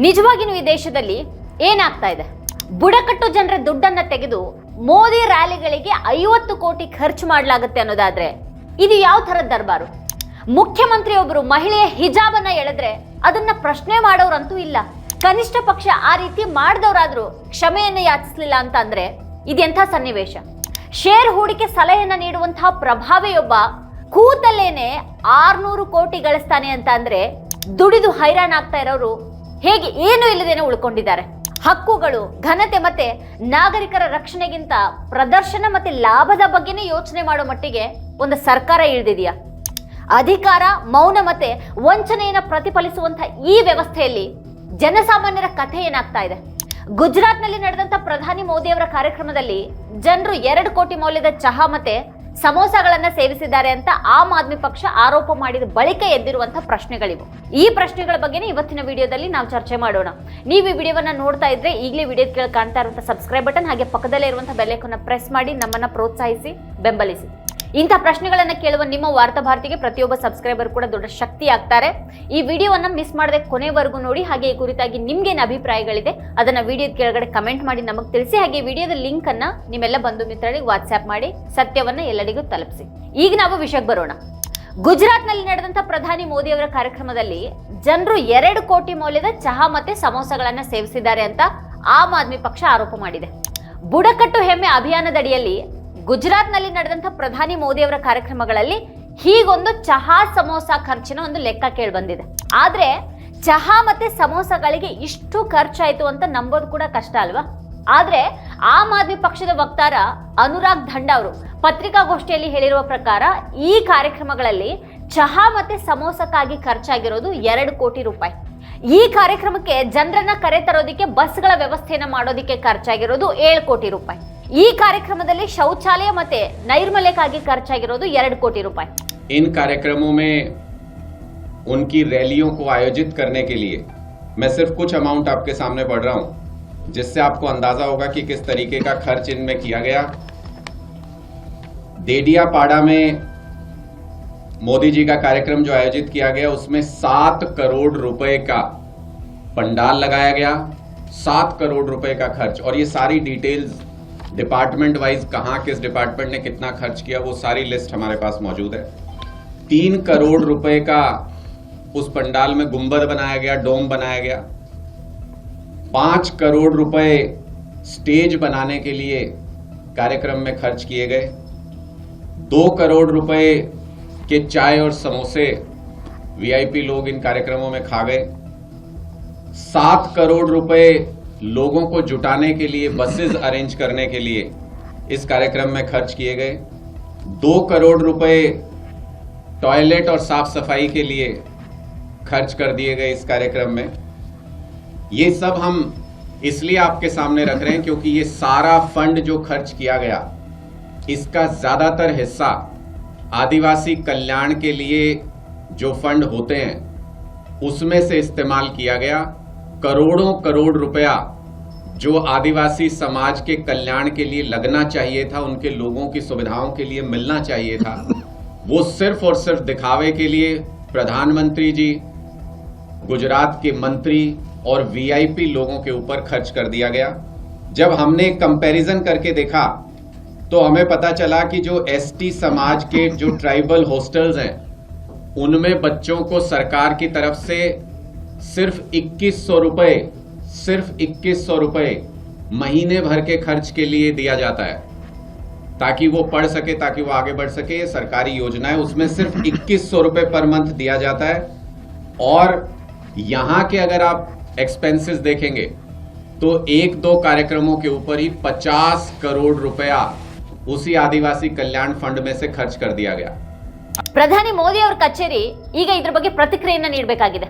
ನಿಜವಾಗಿಯೂ ಈ ದೇಶದಲ್ಲಿ ಏನಾಗ್ತಾ ಇದೆ? ಬುಡಕಟ್ಟು ಜನರ ದುಡ್ಡನ್ನ ತೆಗೆದು ಮೋದಿ ರ್ಯಾಲಿಗಳಿಗೆ 50 ಕೋಟಿ ಖರ್ಚು ಮಾಡಲಾಗುತ್ತೆ ಅನ್ನೋದಾದ್ರೆ ಇದು ಯಾವ ತರದ ದರ್ಬಾರು? ಮುಖ್ಯಮಂತ್ರಿಯೊಬ್ಬರು ಮಹಿಳೆಯ ಹಿಜಾಬನ್ನ ಎಳೆದ್ರೆ ಅದನ್ನ ಪ್ರಶ್ನೆ ಮಾಡೋರಂತೂ ಇಲ್ಲ. ಕನಿಷ್ಠ ಪಕ್ಷ ಆ ರೀತಿ ಮಾಡಿದವರಾದ್ರೂ ಕ್ಷಮೆಯನ್ನ ಯಾಚಿಸಲಿಲ್ಲ ಅಂತ ಅಂದ್ರೆ ಇದೆಂಥ ಸನ್ನಿವೇಶ? ಶೇರ್ ಹೂಡಿಕೆ ಸಲಹೆಯನ್ನ ನೀಡುವಂತಹ ಪ್ರಭಾವಿಯೊಬ್ಬ ಕೂತಲ್ಲೇನೆ 600 ಕೋಟಿ ಗಳಿಸ್ತಾನೆ ಅಂತ ಅಂದ್ರೆ ದುಡಿದು ಹೈರಾಣ ಆಗ್ತಾ ಇರೋರು ಹೇಗೆ ಏನು ಇಲ್ಲದೇನೆ ಉಳ್ಕೊಂಡಿದ್ದಾರೆ? ಹಕ್ಕುಗಳು, ಘನತೆ ಮತ್ತೆ ನಾಗರಿಕರ ರಕ್ಷಣೆಗಿಂತ ಪ್ರದರ್ಶನ ಮತ್ತೆ ಲಾಭದ ಬಗ್ಗೆನೇ ಯೋಚನೆ ಮಾಡೋ ಮಟ್ಟಿಗೆ ಒಂದು ಸರ್ಕಾರ ಇಳಿದಿದೆಯಾ? ಅಧಿಕಾರ, ಮೌನ ಮತ್ತೆ ವಂಚನೆಯನ್ನ ಪ್ರತಿಫಲಿಸುವಂತಹ ಈ ವ್ಯವಸ್ಥೆಯಲ್ಲಿ ಜನಸಾಮಾನ್ಯರ ಕಥೆ ಏನಾಗ್ತಾ ಇದೆ? ಗುಜರಾತ್ನಲ್ಲಿ ನಡೆದಂತ ಪ್ರಧಾನಿ ಮೋದಿ ಅವರ ಕಾರ್ಯಕ್ರಮದಲ್ಲಿ ಜನರು 2 ಕೋಟಿ ಮೌಲ್ಯದ ಚಹಾ ಮತ್ತೆ ಸಮೋಸಾಗಳನ್ನ ಸೇವಿಸಿದ್ದಾರೆ ಅಂತ ಆಮ್ ಆದ್ಮಿ ಪಕ್ಷ ಆರೋಪ ಮಾಡಿದ ಬಳಿಕ ಎದ್ದಿರುವಂತಹ ಪ್ರಶ್ನೆಗಳಿವು. ಈ ಪ್ರಶ್ನೆಗಳ ಬಗ್ಗೆನೇ ಇವತ್ತಿನ ವಿಡಿಯೋದಲ್ಲಿ ನಾವು ಚರ್ಚೆ ಮಾಡೋಣ. ನೀವು ಈ ವಿಡಿಯೋವನ್ನ ನೋಡ್ತಾ ಇದ್ರೆ ಈಗಲೇ ವಿಡಿಯೋ ಕೆಳಗೆ ಕಾಣ್ತಾ ಇರುವಂತಹ ಸಬ್ಸ್ಕ್ರೈಬ್ ಬಟನ್ ಹಾಗೆ ಪಕ್ಕದಲ್ಲೇ ಇರುವಂತಹ ಬೆಲ್ ಐಕಾನ್ ಪ್ರೆಸ್ ಮಾಡಿ ನಮ್ಮನ್ನ ಪ್ರೋತ್ಸಾಹಿಸಿ ಬೆಂಬಲಿಸಿ. ಇಂಥ ಪ್ರಶ್ನೆಗಳನ್ನ ಕೇಳುವ ನಿಮ್ಮ ವಾರ್ತಾ ಭಾರತಿಗೆ ಪ್ರತಿಯೊಬ್ಬ ಸಬ್ಸ್ಕ್ರೈಬರ್ ಕೂಡ ದೊಡ್ಡ ಶಕ್ತಿ ಆಗ್ತಾರೆ. ಈ ವಿಡಿಯೋವನ್ನ ಮಿಸ್ ಮಾಡದೆ ಕೊನೆವರೆಗೂ ನೋಡಿ. ಹಾಗೆ ಈ ಕುರಿತಾಗಿ ನಿಮ್ಗೇನು ಅಭಿಪ್ರಾಯಗಳಿದೆ ಅದನ್ನ ವಿಡಿಯೋದ ಕೆಳಗಡೆ ಕಮೆಂಟ್ ಮಾಡಿ ನಮಗೆ ತಿಳಿಸಿ. ಹಾಗೆ ವಿಡಿಯೋದ ಲಿಂಕ್ ಅನ್ನ ನಿಮ್ಮೆಲ್ಲ ಬಂಧು ಮಿತ್ರರಿಗೆ ವಾಟ್ಸ್ಆಪ್ ಮಾಡಿ ಸತ್ಯವನ್ನ ಎಲ್ಲರಿಗೂ ತಲುಪಿಸಿ. ಈಗ ನಾವು ವಿಷಯಕ್ಕೆ ಬರೋಣ. ಗುಜರಾತ್ನಲ್ಲಿ ನಡೆದಂತ ಪ್ರಧಾನಿ ಮೋದಿ ಅವರ ಕಾರ್ಯಕ್ರಮದಲ್ಲಿ ಜನರು 2 ಕೋಟಿ ಮೌಲ್ಯದ ಚಹಾ ಮತ್ತೆ ಸಮೋಸಾಗಳನ್ನ ಸೇವಿಸಿದ್ದಾರೆ ಅಂತ ಆಮ್ ಆದ್ಮಿ ಪಕ್ಷ ಆರೋಪ ಮಾಡಿದೆ. ಬುಡಕಟ್ಟು ಹೆಮ್ಮೆ ಅಭಿಯಾನದಡಿಯಲ್ಲಿ ಗುಜರಾತ್ನಲ್ಲಿ ನಡೆದಂತ ಪ್ರಧಾನಿ ಮೋದಿ ಅವರ ಕಾರ್ಯಕ್ರಮಗಳಲ್ಲಿ ಹೀಗೊಂದು ಚಹಾ ಸಮೋಸಾ ಖರ್ಚಿನ ಒಂದು ಲೆಕ್ಕ ಕೇಳಿ ಬಂದಿದೆ. ಆದ್ರೆ ಚಹಾ ಮತ್ತೆ ಸಮೋಸಾಗಳಿಗೆ ಇಷ್ಟು ಖರ್ಚಾಯ್ತು ಅಂತ ನಂಬೋದು ಕೂಡ ಕಷ್ಟ ಅಲ್ವಾ? ಆದ್ರೆ ಆಮ್ ಆದ್ಮಿ ಪಕ್ಷದ ವಕ್ತಾರ ಅನುರಾಗ್ ಧಂಡಾ ಅವರು ಪತ್ರಿಕಾಗೋಷ್ಠಿಯಲ್ಲಿ ಹೇಳಿರುವ ಪ್ರಕಾರ ಈ ಕಾರ್ಯಕ್ರಮಗಳಲ್ಲಿ ಚಹಾ ಮತ್ತೆ ಸಮೋಸಕ್ಕಾಗಿ ಖರ್ಚಾಗಿರೋದು 2 ಕೋಟಿ ರೂಪಾಯಿ. ಈ ಕಾರ್ಯಕ್ರಮಕ್ಕೆ ಜನರನ್ನ ಕರೆ ತರೋದಕ್ಕೆ ಬಸ್ಗಳ ವ್ಯವಸ್ಥೆಯನ್ನ ಮಾಡೋದಕ್ಕೆ ಖರ್ಚಾಗಿರೋದು 7 ಕೋಟಿ ರೂಪಾಯಿ. ಈ ಕಾರ್ಯಕ್ರಮದಲ್ಲಿ ಶೌಚಾಲಯ ಮತ್ತೆ ನೈರ್ಮಲ್ಯಕ್ಕಾಗಿ ಖರ್ಚಾಗಿರೋದು 2 ಕೋಟಿ ರೂಪಾಯಿ. इन कार्यक्रमों में उनकी रैलियों को आयोजित करने के लिए मैं सिर्फ कुछ अमाउंट आपके सामने पढ़ रहा हूं, जिससे आपको अंदाजा होगा कि किस तरीके का खर्च इनमें किया गया। देडियापाड़ा में मोदी जी का कार्यक्रम जो आयोजित किया गया उसमें 7 करोड़ रुपए का पंडाल लगाया गया, 7 करोड़ रुपए का खर्च। और ये सारी डिटेल्स डिपार्टमेंट वाइज कहां किस डिपार्टमेंट ने कितना खर्च किया वो सारी लिस्ट हमारे पास मौजूद है। 3 करोड़ रुपए का उस पंडाल में गुंबद बनाया गया, डोम बनाया गया। 5 करोड़ रुपए स्टेज बनाने के लिए कार्यक्रम में खर्च किए गए। 2 करोड़ रुपए के चाय और समोसे वीआईपी लोग इन कार्यक्रमों में खा गए। 7 करोड़ रुपए लोगों को जुटाने के लिए बसेस अरेंज करने के लिए इस कार्यक्रम में खर्च किए गए। 2 करोड़ रुपए टॉयलेट और साफ सफाई के लिए खर्च कर दिए गए इस कार्यक्रम में। ये सब हम इसलिए आपके सामने रख रहे हैं क्योंकि ये सारा फंड जो खर्च किया गया इसका ज्यादातर हिस्सा आदिवासी कल्याण के लिए जो फंड होते हैं उसमें से इस्तेमाल किया गया। करोड़ों करोड़ रुपया जो आदिवासी समाज के कल्याण के लिए लगना चाहिए था, उनके लोगों की सुविधाओं के लिए मिलना चाहिए था, वो सिर्फ और सिर्फ दिखावे के लिए प्रधानमंत्री जी, गुजरात के मंत्री और वीआईपी लोगों के ऊपर खर्च कर दिया गया। जब हमने कंपैरिजन करके देखा तो हमें पता चला कि जो एसटी समाज के जो ट्राइबल हॉस्टल्स हैं उनमें बच्चों को सरकार की तरफ से सिर्फ 2100 रुपए महीने भर के खर्च के लिए दिया जाता है ताकि वो पढ़ सके, ताकि वो आगे बढ़ सके। ये सरकारी योजना है, उसमें सिर्फ 2100 रुपए पर मंथ दिया जाता है। और यहां के अगर आप एक्सपेंसेस देखेंगे तो 1-2 कार्यक्रमों के ऊपर ही 50 करोड़ रुपया उसी आदिवासी कल्याण फंड में से खर्च कर दिया गया। ಪ್ರಧಾನಿ ಮೋದಿ ಅವರ ಕಚೇರಿ ಈಗ ಇದ್ರ ಬಗ್ಗೆ ಪ್ರತಿಕ್ರಿಯೆಯನ್ನ ನೀಡಬೇಕಾಗಿದೆ.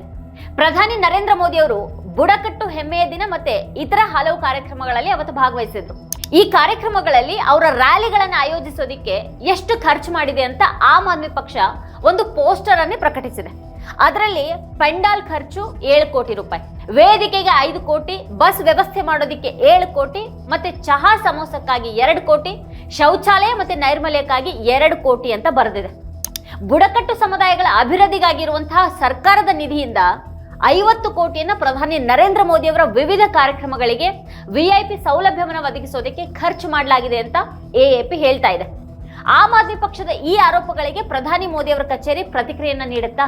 ಪ್ರಧಾನಿ ನರೇಂದ್ರ ಮೋದಿ ಅವರು ಬುಡಕಟ್ಟು ಹೆಮ್ಮೆಯ ದಿನ ಮತ್ತೆ ಇತರ ಹಲವು ಕಾರ್ಯಕ್ರಮಗಳಲ್ಲಿ ಅವತ್ತು ಭಾಗವಹಿಸಿದ್ರು. ಈ ಕಾರ್ಯಕ್ರಮಗಳಲ್ಲಿ ಅವರ ರ್ಯಾಲಿಗಳನ್ನು ಆಯೋಜಿಸೋದಿಕ್ಕೆ ಎಷ್ಟು ಖರ್ಚು ಮಾಡಿದೆ ಅಂತ ಆಮ್ ಆದ್ಮಿ ಪಕ್ಷ ಒಂದು ಪೋಸ್ಟರ್ ಅನ್ನು ಪ್ರಕಟಿಸಿದೆ. ಅದರಲ್ಲಿ ಪೆಂಡಾಲ್ ಖರ್ಚು 7 ಕೋಟಿ ರೂಪಾಯಿ, ವೇದಿಕೆಗೆ 5 ಕೋಟಿ, ಬಸ್ ವ್ಯವಸ್ಥೆ ಮಾಡೋದಿಕ್ಕೆ 7 ಕೋಟಿ, ಮತ್ತೆ ಚಹಾ ಸಮೋಸಕ್ಕಾಗಿ 2 ಕೋಟಿ, ಶೌಚಾಲಯ ಮತ್ತೆ ನೈರ್ಮಲ್ಯಕ್ಕಾಗಿ 2 ಕೋಟಿ ಅಂತ ಬರೆದಿದೆ. ಬುಡಕಟ್ಟು ಸಮುದಾಯಗಳ ಅಭಿವೃದ್ಧಿಗಾಗಿರುವಂತಹ ಸರ್ಕಾರದ ನಿಧಿಯಿಂದ 50 ಕೋಟಿಯನ್ನ ಪ್ರಧಾನಿ ನರೇಂದ್ರ ಮೋದಿ ಅವರ ವಿವಿಧ ಕಾರ್ಯಕ್ರಮಗಳಿಗೆ ವಿಐಪಿ ಸೌಲಭ್ಯವನ್ನು ಒದಗಿಸೋದಕ್ಕೆ ಖರ್ಚು ಮಾಡಲಾಗಿದೆ ಅಂತ ಎಎಪಿ ಹೇಳ್ತಾ ಇದೆ. ಆಮ್ ಆದ್ಮಿ ಪಕ್ಷದ ಈ ಆರೋಪಗಳಿಗೆ ಪ್ರಧಾನಿ ಮೋದಿ ಅವರ ಕಚೇರಿ ಪ್ರತಿಕ್ರಿಯೆಯನ್ನ ನೀಡುತ್ತಾ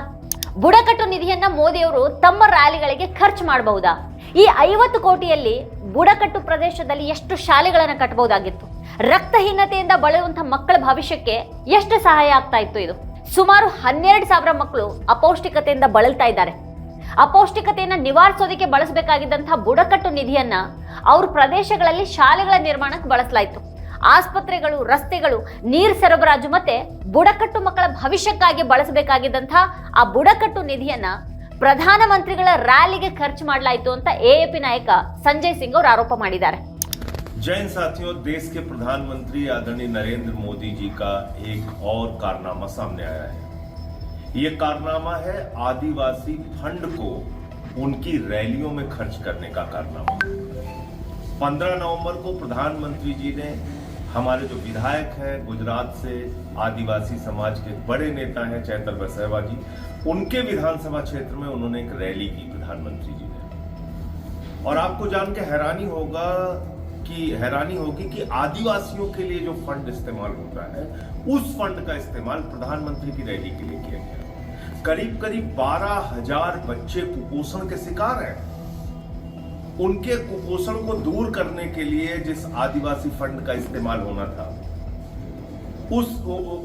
ಬುಡಕಟ್ಟು ನಿಧಿಯನ್ನ ಮೋದಿ ಅವರು ತಮ್ಮ ರ್ಯಾಲಿಗಳಿಗೆ ಖರ್ಚು ಮಾಡಬಹುದಾ? ಈ 50 ಕೋಟಿಯಲ್ಲಿ ಬುಡಕಟ್ಟು ಪ್ರದೇಶದಲ್ಲಿ ಎಷ್ಟು ಶಾಲೆಗಳನ್ನು ಕಟ್ಟಬಹುದಾಗಿತ್ತು? ರಕ್ತಹೀನತೆಯಿಂದ ಬಳಲುವಂತಹ ಮಕ್ಕಳ ಭವಿಷ್ಯಕ್ಕೆ ಎಷ್ಟು ಸಹಾಯ ಆಗ್ತಾ ಇತ್ತು? ಇದು ಸುಮಾರು 12,000 ಮಕ್ಕಳು ಅಪೌಷ್ಟಿಕತೆಯಿಂದ ಬಳಲ್ತಾ ಇದ್ದಾರೆ. ಅಪೌಷ್ಟಿಕತೆಯನ್ನು ನಿವಾರಿಸೋದಕ್ಕೆ ಬಳಸಬೇಕಾಗಿದ್ದಂತಹ ಬುಡಕಟ್ಟು ನಿಧಿಯನ್ನ ಅವ್ರ ಪ್ರದೇಶಗಳಲ್ಲಿ ಶಾಲೆಗಳ ನಿರ್ಮಾಣಕ್ಕೆ ಬಳಸಲಾಯಿತು. ಆಸ್ಪತ್ರೆಗಳು, ರಸ್ತೆಗಳು, ನೀರು ಸರಬರಾಜು ಮತ್ತೆ ಬುಡಕಟ್ಟು ಮಕ್ಕಳ ಭವಿಷ್ಯಕ್ಕಾಗಿ ಬಳಸಬೇಕಾಗಿದ್ದಂತಹ ಆ ಬುಡಕಟ್ಟು ನಿಧಿಯನ್ನ ಪ್ರಧಾನಮಂತ್ರಿಗಳ ರ್ಯಾಲಿಗೆ ಖರ್ಚು ಮಾಡಲಾಯಿತು ಅಂತ ಎಎಪಿ ನಾಯಕ ಸಂಜಯ್ ಸಿಂಗ್ ಅವರು ಆರೋಪ ಮಾಡಿದ್ದಾರೆ. जय हिंद साथियों, देश के प्रधानमंत्री आदरणीय नरेंद्र मोदी जी का एक और कारनामा सामने आया है। ये कारनामा है आदिवासी फंड को उनकी रैलियों में खर्च करने का कारनामा। 15 नवंबर को प्रधानमंत्री जी ने हमारे जो विधायक हैं गुजरात से, आदिवासी समाज के बड़े नेता हैं चैतल वसैवा जी, उनके विधानसभा क्षेत्र में उन्होंने एक रैली की प्रधानमंत्री जी ने। और आपको जान के हैरानी होगी कि आदिवासियों के लिए जो फंड इस्तेमाल होता है उस फंड का इस्तेमाल प्रधानमंत्री की रैली के लिए किया गया। करीब 12,000 बच्चे कुपोषण के शिकार हैं। उनके कुपोषण को दूर करने के लिए जिस आदिवासी फंड का इस्तेमाल होना था,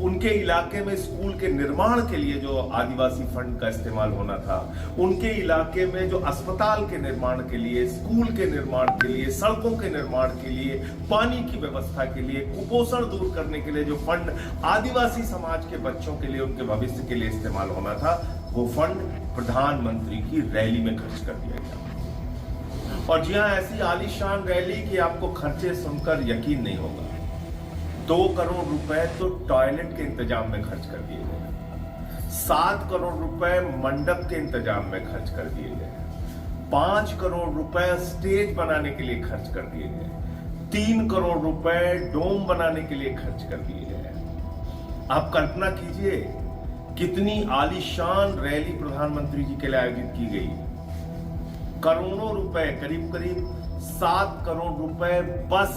उनके इलाके में स्कूल के निर्माण के लिए जो आदिवासी फंड का इस्तेमाल होना था, उनके इलाके में जो अस्पताल के निर्माण के लिए, स्कूल के निर्माण के लिए, सड़कों के निर्माण के लिए, पानी की व्यवस्था के लिए, कुपोषण दूर करने के लिए जो फंड आदिवासी समाज के बच्चों के लिए, उनके भविष्य के लिए इस्तेमाल होना था, वो फंड प्रधानमंत्री की रैली में खर्च कर दिया गया। और जी हाँ, ऐसी आलीशान रैली कि आपको खर्चे सुनकर यकीन नहीं होगा। 2 करोड़ रुपए तो टॉयलेट के इंतजाम में खर्च कर दिए गए, 7 करोड़ रुपए मंडप के इंतजाम में खर्च कर दिए गए, 5 करोड़ रुपए स्टेज बनाने के लिए खर्च कर दिए गए, 3 करोड़ रुपए डोम बनाने के लिए खर्च कर दिए गए। आप कल्पना कीजिए कितनी आलीशान रैली प्रधानमंत्री जी के लिए आयोजित की गई। करोड़ों रुपए, करीब 7 करोड़ रुपए बस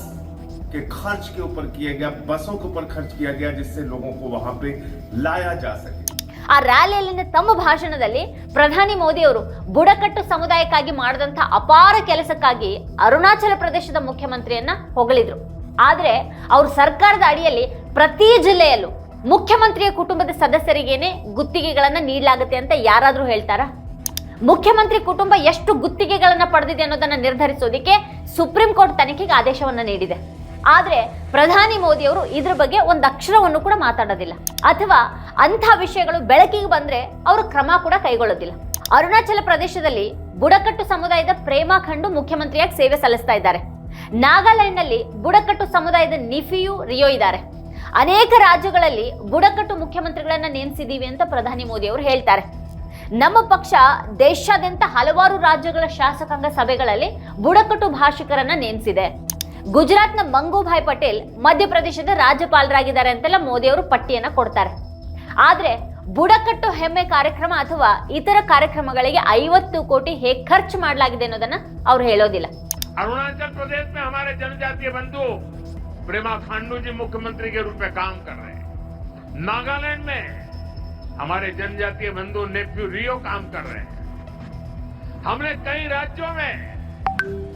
के खर्च के ऊपर किया गया, बसों के ऊपर खर्च किया गया जिससे लोगों को वहां पे लाया जा सके। ಆ ರ್ಯಾಲಿಯಲ್ಲಿನ ತಮ್ಮ ಭಾಷಣದಲ್ಲಿ ಪ್ರಧಾನಿ ಮೋದಿ ಅವರು ಬುಡಕಟ್ಟು ಸಮುದಾಯಕ್ಕಾಗಿ ಮಾಡಿದಂತ ಅಪಾರ ಕೆಲಸಕ್ಕಾಗಿ ಅರುಣಾಚಲ ಪ್ರದೇಶದ ಮುಖ್ಯಮಂತ್ರಿಯನ್ನ ಹೊಗಳಿದ್ರು. ಆದ್ರೆ ಅವ್ರ ಸರ್ಕಾರದ ಅಡಿಯಲ್ಲಿ ಪ್ರತಿ ಜಿಲ್ಲೆಯಲ್ಲೂ ಮುಖ್ಯಮಂತ್ರಿಯ ಕುಟುಂಬದ ಸದಸ್ಯರಿಗೇನೆ ಗುತ್ತಿಗೆಗಳನ್ನ ನೀಡಲಾಗುತ್ತೆ ಅಂತ ಯಾರಾದ್ರೂ ಹೇಳ್ತಾರಾ? ಮುಖ್ಯಮಂತ್ರಿ ಕುಟುಂಬ ಎಷ್ಟು ಗುತ್ತಿಗೆಗಳನ್ನ ಪಡೆದಿದೆ ಅನ್ನೋದನ್ನ ನಿರ್ಧರಿಸೋದಕ್ಕೆ ಸುಪ್ರೀಂ ಕೋರ್ಟ್ ತನಿಖೆಗೆ ಆದೇಶವನ್ನ ನೀಡಿದೆ. ಆದ್ರೆ ಪ್ರಧಾನಿ ಮೋದಿ ಅವರು ಇದ್ರ ಬಗ್ಗೆ ಒಂದು ಅಕ್ಷರವನ್ನು ಕೂಡ ಮಾತಾಡೋದಿಲ್ಲ, ಅಥವಾ ಅಂಥ ವಿಷಯಗಳು ಬೆಳಕಿಗೆ ಬಂದ್ರೆ ಅವರು ಕ್ರಮ ಕೂಡ ಕೈಗೊಳ್ಳೋದಿಲ್ಲ. ಅರುಣಾಚಲ ಪ್ರದೇಶದಲ್ಲಿ ಬುಡಕಟ್ಟು ಸಮುದಾಯದ ಪ್ರೇಮಾ ಖಂಡು ಮುಖ್ಯಮಂತ್ರಿಯಾಗಿ ಸೇವೆ ಸಲ್ಲಿಸ್ತಾ ಇದ್ದಾರೆ. ನಾಗಾಲ್ಯಾಂಡ್ ನಲ್ಲಿ ಬುಡಕಟ್ಟು ಸಮುದಾಯದ ನಿಫಿಯು ರಿಯೋ ಇದ್ದಾರೆ. ಅನೇಕ ರಾಜ್ಯಗಳಲ್ಲಿ ಬುಡಕಟ್ಟು ಮುಖ್ಯಮಂತ್ರಿಗಳನ್ನ ನೇಮಿಸಿದೀವಿ ಅಂತ ಪ್ರಧಾನಿ ಮೋದಿ ಅವರು ಹೇಳ್ತಾರೆ. ನಮ್ಮ ಪಕ್ಷ ದೇಶಾದ್ಯಂತ ಹಲವಾರು ರಾಜ್ಯಗಳ ಶಾಸಕಾಂಗ ಸಭೆಗಳಲ್ಲಿ ಬುಡಕಟ್ಟು ಭಾಷಿಕರನ್ನ ನೇಮಿಸಿದೆ. ಗುಜರಾತ್ನ ಮಂಗೂಭಾಯ್ ಪಟೇಲ್ ಮಧ್ಯಪ್ರದೇಶದ ರಾಜ್ಯಪಾಲರಾಗಿದ್ದಾರೆ ಅಂತೆಲ್ಲ ಮೋದಿ ಅವರು ಪಟ್ಟಿಯನ್ನ ಕೊಡ್ತಾರೆ. ಆದ್ರೆ ಬುಡಕಟ್ಟು ಹೆಮ್ಮೆ ಕಾರ್ಯಕ್ರಮ ಅಥವಾ ಇತರ ಕಾರ್ಯಕ್ರಮಗಳಿಗೆ 50 ಕೋಟಿ ಹೇಗೆ ಖರ್ಚು ಮಾಡಲಾಗಿದೆ ಅನ್ನೋದನ್ನ ಅವ್ರು ಹೇಳೋದಿಲ್ಲ. अरुणाचल प्रदेश में हमारे जनजातीय बंधु प्रेमा खांडू जी मुख्यमंत्री के रूप में काम कर रहे हैं। नागालैंड में हमारे जनजातीय बंधु नेफ्यू रियो काम कर रहे हैं। हमने कई राज्यों में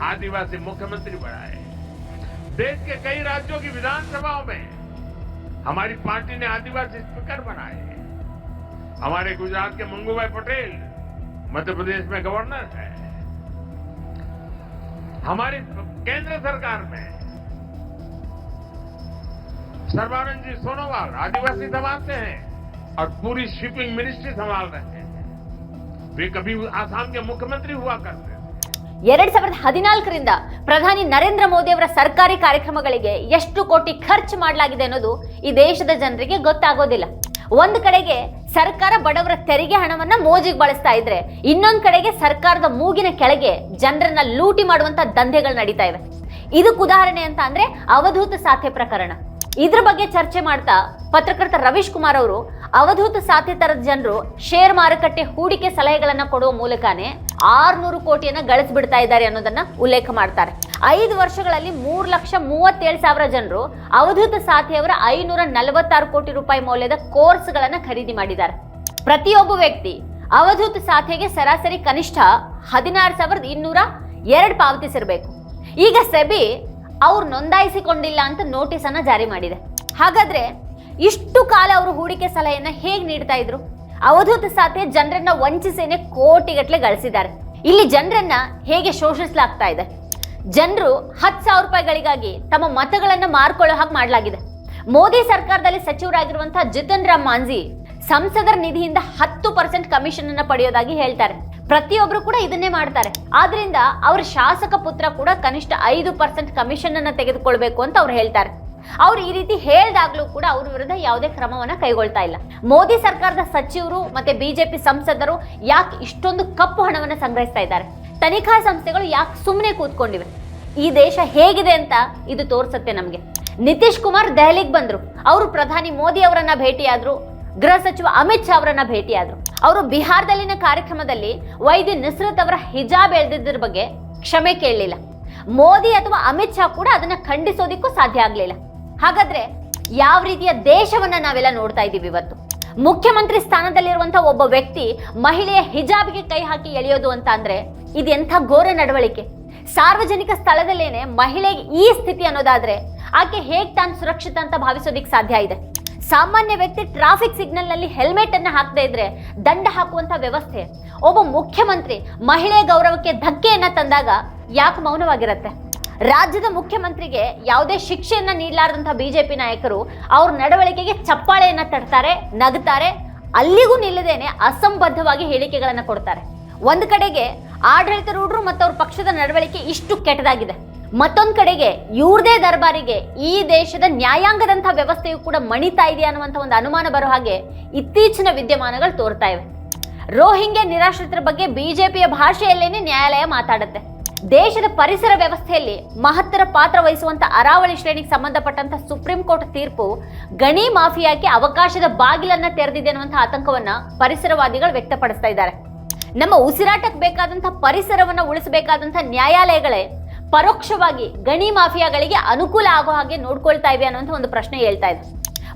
आदिवासी मुख्यमंत्री बनाए। देश के कई राज्यों की विधानसभाओं में हमारी पार्टी ने आदिवासी स्पीकर बनाए। हमारे गुजरात के मंगूभाई पटेल मध्य प्रदेश में गवर्नर है। हमारी केंद्र सरकार में सर्बानंद जी सोनोवाल आदिवासी संभालते हैं और पूरी शिपिंग मिनिस्ट्री संभाल रहे हैं। वे कभी आसाम के मुख्यमंत्री हुआ करते हैं। 2014ರಿಂದ ಪ್ರಧಾನಿ ನರೇಂದ್ರ ಮೋದಿ ಅವರ ಸರ್ಕಾರಿ ಕಾರ್ಯಕ್ರಮಗಳಿಗೆ ಎಷ್ಟು ಕೋಟಿ ಖರ್ಚು ಮಾಡಲಾಗಿದೆ ಅನ್ನೋದು ಈ ದೇಶದ ಜನರಿಗೆ ಗೊತ್ತಾಗೋದಿಲ್ಲ. ಒಂದು ಕಡೆಗೆ ಸರ್ಕಾರ ಬಡವರ ತೆರಿಗೆ ಹಣವನ್ನ ಮೋಜಿಗೆ ಬಳಸ್ತಾ ಇದ್ರೆ, ಇನ್ನೊಂದು ಕಡೆಗೆ ಸರ್ಕಾರದ ಮೂಗಿನ ಕೆಳಗೆ ಜನರನ್ನ ಲೂಟಿ ಮಾಡುವಂತ ದಂಧೆಗಳು ನಡೀತಾ ಇವೆ. ಇದಕ್ಕೆ ಉದಾಹರಣೆ ಅಂತ ಅಂದ್ರೆ ಅವಧೂತ ಸಾಥೆ ಪ್ರಕರಣ. ಇದ್ರ ಬಗ್ಗೆ ಚರ್ಚೆ ಮಾಡ್ತಾ ಪತ್ರಕರ್ತ ರವೀಶ್ ಕುಮಾರ್ ಅವರು ಅವಧೂತ ಸಾಥೆ ತರದ ಜನರು ಶೇರ್ ಮಾರುಕಟ್ಟೆ ಹೂಡಿಕೆ ಸಲಹೆಗಳನ್ನ ಕೊಡುವ ಮೂಲಕನೇ 600 ಕೋಟಿಯನ್ನ ಗಳಿಸ್ಬಿಡ್ತಾ ಇದ್ದಾರೆ ಅನ್ನೋದನ್ನ ಉಲ್ಲೇಖ ಮಾಡ್ತಾರೆ. 5 ವರ್ಷಗಳಲ್ಲಿ 3,37,000 ಜನರು ಅವಧೂತ ಸಾಥಿಯವರ 546 ಕೋಟಿ ರೂಪಾಯಿ ಮೌಲ್ಯದ ಕೋರ್ಸ್ಗಳನ್ನ ಖರೀದಿ ಮಾಡಿದ್ದಾರೆ. ಪ್ರತಿಯೊಬ್ಬ ವ್ಯಕ್ತಿ ಅವಧೂತ ಸಾಥಿಗೆ ಸರಾಸರಿ ಕನಿಷ್ಠ 16,202 ಪಾವತಿಸಿರಬೇಕು. ಈಗ ಸೆಬಿ ಅವ್ರು ನೋಂದಾಯಿಸಿಕೊಂಡಿಲ್ಲ ಅಂತ ನೋಟಿಸ್ ಅನ್ನ ಜಾರಿ ಮಾಡಿದೆ. ಹಾಗಾದ್ರೆ ಇಷ್ಟು ಕಾಲ ಅವರು ಹೂಡಿಕೆ ಸಲಹೆಯನ್ನ ಹೇಗೆ ನೀಡ್ತಾ ಇದ್ರು? ಅವಧೂತ ಸಾಥಿ ಜನರನ್ನ ವಂಚಿಸೇನೆ ಕೋಟಿಗಟ್ಟಲೆ ಗಳಿಸಿದ್ದಾರೆ. ಇಲ್ಲಿ ಜನರನ್ನ ಹೇಗೆ ಶೋಷಿಸಲಾಗ್ತಾ ಇದೆ? ಜನರು 10,000 ರೂಪಾಯಿಗಳಿಗಾಗಿ ತಮ್ಮ ಮತಗಳನ್ನ ಮಾರ್ಕೊಳ್ಳೋ ಹಾಗೆ ಮಾಡಲಾಗಿದೆ. ಮೋದಿ ಸರ್ಕಾರದಲ್ಲಿ ಸಚಿವರಾಗಿರುವಂತಹ ಜಿತನ್ ರಾಮ್ ಮಾಂಜಿ ಸಂಸದರ ನಿಧಿಯಿಂದ 10% ಕಮಿಷನ್ ಅನ್ನ ಪಡೆಯೋದಾಗಿ ಹೇಳ್ತಾರೆ. ಪ್ರತಿಯೊಬ್ರು ಕೂಡ ಇದನ್ನೇ ಮಾಡ್ತಾರೆ. ಆದ್ರಿಂದ ಅವರ ಶಾಸಕ ಪುತ್ರ ಕೂಡ ಕನಿಷ್ಠ 5% ಕಮಿಷನ್ ಅನ್ನ ತೆಗೆದುಕೊಳ್ಬೇಕು ಅಂತ ಅವ್ರು ಹೇಳ್ತಾರೆ. ಅವ್ರು ಈ ರೀತಿ ಹೇಳ್ದಾಗ್ಲೂ ಕೂಡ ಅವ್ರ ವಿರುದ್ಧ ಯಾವುದೇ ಕ್ರಮವನ್ನ ಕೈಗೊಳ್ತಾ ಇಲ್ಲ. ಮೋದಿ ಸರ್ಕಾರದ ಸಚಿವರು ಮತ್ತೆ ಬಿಜೆಪಿ ಸಂಸದರು ಯಾಕೆ ಇಷ್ಟೊಂದು ಕಪ್ಪು ಹಣವನ್ನ ಸಂಗ್ರಹಿಸ್ತಾ ಇದ್ದಾರೆ? ತನಿಖಾ ಸಂಸ್ಥೆಗಳು ಯಾಕೆ ಸುಮ್ಮನೆ ಕೂತ್ಕೊಂಡಿವೆ? ಈ ದೇಶ ಹೇಗಿದೆ ಅಂತ ಇದು ತೋರಿಸುತ್ತೆ ನಮಗೆ. ನಿತೀಶ್ ಕುಮಾರ್ ದೆಹಲಿಗೆ ಬಂದ್ರು. ಅವರು ಪ್ರಧಾನಿ ಮೋದಿ ಅವರನ್ನ ಭೇಟಿಯಾದ್ರು. ಗೃಹ ಸಚಿವ ಅಮಿತ್ ಶಾ ಅವರನ್ನ ಭೇಟಿಯಾದ್ರು. ಅವರು ಬಿಹಾರದಲ್ಲಿನ ಕಾರ್ಯಕ್ರಮದಲ್ಲಿ ವೈದ್ಯ ನುಸ್ರತ್ ಅವರ ಹಿಜಾಬ್ ಎಳೆದಿದ್ದರ ಬಗ್ಗೆ ಕ್ಷಮೆ ಕೇಳಲಿಲ್ಲ. ಮೋದಿ ಅಥವಾ ಅಮಿತ್ ಶಾ ಕೂಡ ಅದನ್ನ ಖಂಡಿಸೋದಿಕ್ಕೂ ಸಾಧ್ಯ ಆಗ್ಲಿಲ್ಲ. ಹಾಗಾದ್ರೆ ಯಾವ ರೀತಿಯ ದೇಶವನ್ನ ನಾವೆಲ್ಲ ನೋಡ್ತಾ ಇದ್ದೀವಿ ಇವತ್ತು? ಮುಖ್ಯಮಂತ್ರಿ ಸ್ಥಾನದಲ್ಲಿರುವಂತಹ ಒಬ್ಬ ವ್ಯಕ್ತಿ ಮಹಿಳೆಯ ಹಿಜಾಬ್ಗೆ ಕೈ ಹಾಕಿ ಎಳೆಯೋದು ಅಂತ ಅಂದ್ರೆ ಇದು ಎಂಥ ಘೋರ ನಡವಳಿಕೆ. ಸಾರ್ವಜನಿಕ ಸ್ಥಳದಲ್ಲೇನೆ ಮಹಿಳೆಗೆ ಈ ಸ್ಥಿತಿ ಅನ್ನೋದಾದ್ರೆ ಆಕೆ ಹೇಗ್ ತಾನು ಸುರಕ್ಷಿತ ಅಂತ ಭಾವಿಸೋದಿಕ್ ಸಾಧ್ಯ ಇದೆ? ಸಾಮಾನ್ಯ ವ್ಯಕ್ತಿ ಟ್ರಾಫಿಕ್ ಸಿಗ್ನಲ್ ನಲ್ಲಿ ಹೆಲ್ಮೆಟ್ ಅನ್ನ ಹಾಕದೇ ಇದ್ರೆ ದಂಡ ಹಾಕುವಂತ ವ್ಯವಸ್ಥೆ. ಒಬ್ಬ ಮುಖ್ಯಮಂತ್ರಿ ಮಹಿಳೆಯ ಗೌರವಕ್ಕೆ ಧಕ್ಕೆಯನ್ನ ತಂದಾಗ ಯಾಕೆ ಮೌನವಾಗಿರುತ್ತೆ? ರಾಜ್ಯದ ಮುಖ್ಯಮಂತ್ರಿಗೆ ಯಾವುದೇ ಶಿಕ್ಷೆಯನ್ನ ನೀಡಲಾರದಂತಹ ಬಿಜೆಪಿ ನಾಯಕರು ಅವ್ರ ನಡವಳಿಕೆಗೆ ಚಪ್ಪಾಳೆಯನ್ನ ತಡ್ತಾರೆ, ನಗುತ್ತಾರೆ, ಅಲ್ಲಿಗೂ ನಿಲ್ಲದೇನೆ ಅಸಂಬದ್ಧವಾಗಿ ಹೇಳಿಕೆಗಳನ್ನ ಕೊಡ್ತಾರೆ. ಒಂದ್ ಕಡೆಗೆ ಆಡಳಿತಾರೂಢರು ಮತ್ತು ಅವ್ರ ಪಕ್ಷದ ನಡವಳಿಕೆ ಇಷ್ಟು ಕೆಟ್ಟದಾಗಿದೆ. ಮತ್ತೊಂದ್ ಕಡೆಗೆ ಇವ್ರದೇ ದರ್ಬಾರಿಗೆ ಈ ದೇಶದ ನ್ಯಾಯಾಂಗದಂತಹ ವ್ಯವಸ್ಥೆಯು ಕೂಡ ಮಣಿತಾ ಇದೆಯಾ ಅನ್ನುವಂಥ ಒಂದು ಅನುಮಾನ ಬರೋ ಹಾಗೆ ಇತ್ತೀಚಿನ ವಿದ್ಯಮಾನಗಳು ತೋರ್ತಾ ಇವೆ. ರೋಹಿಂಗ್ಯಾ ನಿರಾಶ್ರಿತರ ಬಗ್ಗೆ ಬಿಜೆಪಿಯ ಭಾಷೆಯಲ್ಲೇನೆ ನ್ಯಾಯಾಲಯ ಮಾತಾಡುತ್ತೆ. ದೇಶದ ಪರಿಸರ ವ್ಯವಸ್ಥೆಯಲ್ಲಿ ಮಹತ್ತರ ಪಾತ್ರ ವಹಿಸುವಂತ ಅರಾವಳಿ ಶ್ರೇಣಿಗೆ ಸಂಬಂಧಪಟ್ಟಂತ ಸುಪ್ರೀಂ ಕೋರ್ಟ್ ತೀರ್ಪು ಗಣಿ ಮಾಫಿಯಾಕ್ಕೆ ಅವಕಾಶದ ಬಾಗಿಲನ್ನ ತೆರೆದಿದೆ ಅನ್ನುವಂತಹ ಆತಂಕವನ್ನ ಪರಿಸರವಾದಿಗಳು ವ್ಯಕ್ತಪಡಿಸ್ತಾ ಇದ್ದಾರೆ. ನಮ್ಮ ಉಸಿರಾಟಕ್ಕೆ ಬೇಕಾದಂತಹ ಪರಿಸರವನ್ನ ಉಳಿಸಬೇಕಾದಂತಹ ನ್ಯಾಯಾಲಯಗಳೇ ಪರೋಕ್ಷವಾಗಿ ಗಣಿ ಮಾಫಿಯಾಗಳಿಗೆ ಅನುಕೂಲ ಆಗೋ ಹಾಗೆ ನೋಡ್ಕೊಳ್ತಾ ಇವೆ ಅನ್ನುವಂಥ ಒಂದು ಪ್ರಶ್ನೆ ಹೇಳ್ತಾ ಇದೆ.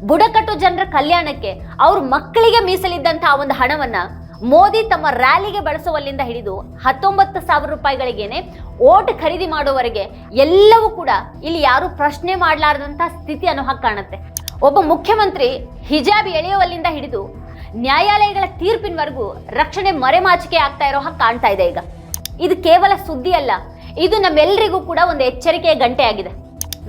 ಬುಡಕಟ್ಟು ಜನರ ಕಲ್ಯಾಣಕ್ಕೆ ಅವ್ರ ಮಕ್ಕಳಿಗೆ ಮೀಸಲಿದ್ದಂತಹ ಒಂದು ಹಣವನ್ನ ಮೋದಿ ತಮ್ಮ ರ್ಯಾಲಿಗೆ ಬಳಸುವಲ್ಲಿಂದ ಹಿಡಿದು 19,000 ರೂಪಾಯಿಗಳಿಗೇನೆ ಓಟ್ ಖರೀದಿ ಮಾಡುವವರೆಗೆ ಎಲ್ಲವೂ ಕೂಡ ಇಲ್ಲಿ ಯಾರು ಪ್ರಶ್ನೆ ಮಾಡಲಾರದಂತಹ ಸ್ಥಿತಿ ಅನ್ನೋ ಹಾಗೆ ಕಾಣುತ್ತೆ. ಒಬ್ಬ ಮುಖ್ಯಮಂತ್ರಿ ಹಿಜಾಬ್ ಎಳೆಯುವಲ್ಲಿಂದ ಹಿಡಿದು ನ್ಯಾಯಾಲಯಗಳ ತೀರ್ಪಿನವರೆಗೂ ರಕ್ಷಣೆ ಮರೆಮಾಚಿಕೆ ಆಗ್ತಾ ಇರೋ ಹಾಗೆ ಕಾಣ್ತಾ ಇದೆ. ಈಗ ಇದು ಕೇವಲ ಸುದ್ದಿ ಅಲ್ಲ, ಇದು ನಮ್ಮೆಲ್ಲರಿಗೂ ಕೂಡ ಒಂದು ಎಚ್ಚರಿಕೆಯ ಗಂಟೆ ಆಗಿದೆ.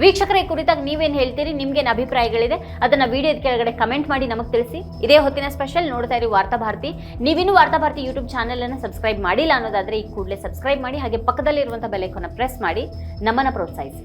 ವೀಕ್ಷಕರ ಈ ಕುರಿತಾಗಿ ನೀವೇನು ಹೇಳ್ತೀರಿ? ನಿಮ್ಗೇನು ಅಭಿಪ್ರಾಯಗಳಿದೆ ಅದನ್ನ ವಿಡಿಯೋದ ಕೆಳಗಡೆ ಕಮೆಂಟ್ ಮಾಡಿ ನಮಗೆ ತಿಳಿಸಿ. ಇದೇ ಹೊತ್ತಿನ ಸ್ಪೆಷಲ್ ನೋಡ್ತಾ ಇರಿ ವಾರ್ತಾಭಾರತಿ. ನೀವಿನ್ನೂ ವಾರ್ತಾಭಾರತಿ ಯೂಟ್ಯೂಬ್ ಚಾನೆಲ್ ಅನ್ನು ಸಬ್ಸ್ಕ್ರೈಬ್ ಮಾಡಿಲ್ಲ ಅನ್ನೋದಾದ್ರೆ ಈ ಕೂಡಲೇ ಸಬ್ಸ್ಕ್ರೈಬ್ ಮಾಡಿ, ಹಾಗೆ ಪಕ್ಕದಲ್ಲಿರುವಂತಹ ಬೆಲ್ ಐಕಾನ್ ಪ್ರೆಸ್ ಮಾಡಿ ನಮ್ಮನ್ನ ಪ್ರೋತ್ಸಾಹಿಸಿ.